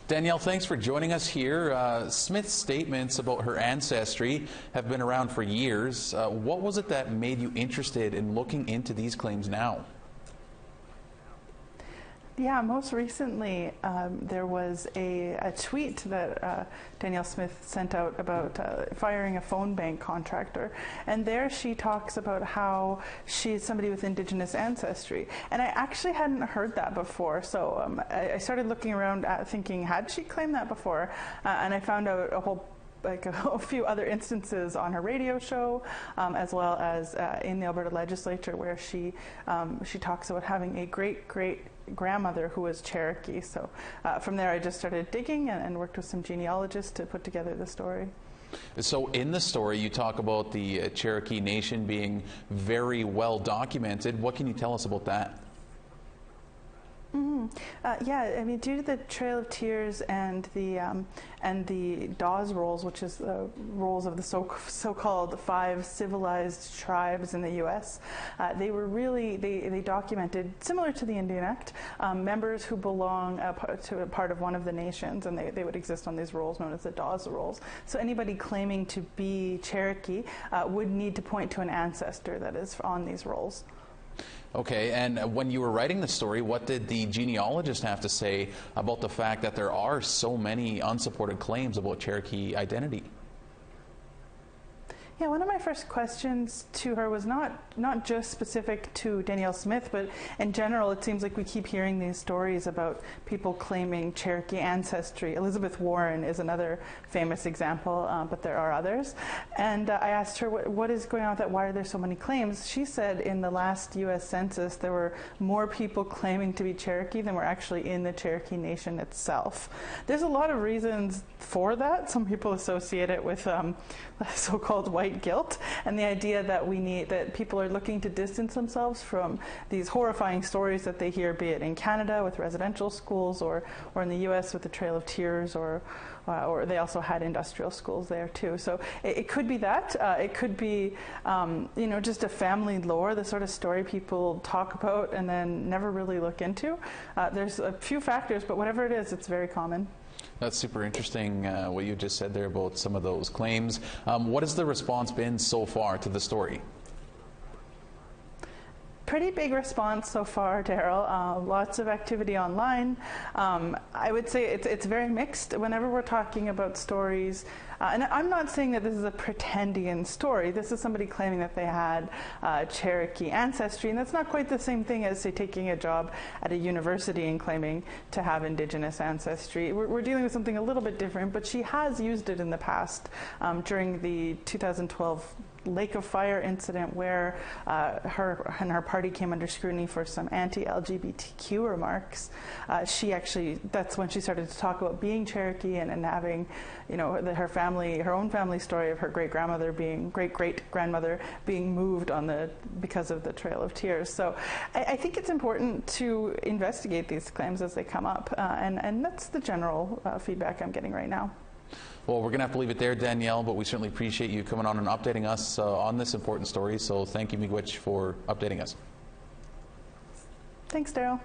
Danielle, thanks for joining us here. Smith's statements about her ancestry have been around for years. What was it that made you interested in looking into these claims now? Yeah, most recently there was a tweet that Danielle Smith sent out about firing a phone bank contractor. And there she talks about how she's somebody with Indigenous ancestry. And I actually hadn't heard that before. So I started looking around thinking, had she claimed that before? And I found out a few other instances on her radio show, as well as in the Alberta legislature, where she talks about having a great grandmother who was Cherokee. So from there I just started digging and worked with some genealogists to put together the story. So in the story you talk about the Cherokee Nation being very well documented. What can you tell us about that? Yeah, I mean, due to the Trail of Tears and the Dawes Rolls, which is the rolls of the so-called 5 civilized tribes in the U.S., they were really they documented, similar to the Indian Act, members who belong to a part of one of the nations, and they would exist on these rolls known as the Dawes Rolls. So anybody claiming to be Cherokee would need to point to an ancestor that is on these rolls. Okay, and when you were writing the story, what did the genealogist have to say about the fact that there are so many unsupported claims about Cherokee identity? Yeah, one of my first questions to her was not just specific to Danielle Smith, but in general, it seems like we keep hearing these stories about people claiming Cherokee ancestry. Elizabeth Warren is another famous example, but there are others. And I asked her, what is going on with that? Why are there so many claims? She said in the last U.S. Census, there were more people claiming to be Cherokee than were actually in the Cherokee Nation itself. There's a lot of reasons for that. Some people associate it with so-called white guilt, and the idea that people are looking to distance themselves from these horrifying stories that they hear, be it in Canada with residential schools or in the U.S. with the Trail of Tears, or they also had industrial schools there too. So it could be that. It could be just a family lore, the sort of story people talk about and then never really look into. There's a few factors, but whatever it is, it's very common. That's super interesting what you just said there about some of those claims. What has the response been so far to the story? Pretty big response so far, Daryl. Lots of activity online. I would say it's very mixed. Whenever we're talking about stories, and I'm not saying that this is a pretendian story. This is somebody claiming that they had Cherokee ancestry, and that's not quite the same thing as, say, taking a job at a university and claiming to have Indigenous ancestry. We're dealing with something a little bit different, but she has used it in the past during the 2012 Lake of Fire incident, where her party came under scrutiny for some anti-LGBTQ remarks. That's when she started to talk about being Cherokee and having, her own family story of her great grandmother being moved because of the Trail of Tears. So I think it's important to investigate these claims as they come up, and that's the general feedback I'm getting right now. Well, we're going to have to leave it there, Danielle, but we certainly appreciate you coming on and updating us on this important story. So thank you, miigwech, for updating us. Thanks, Daryl.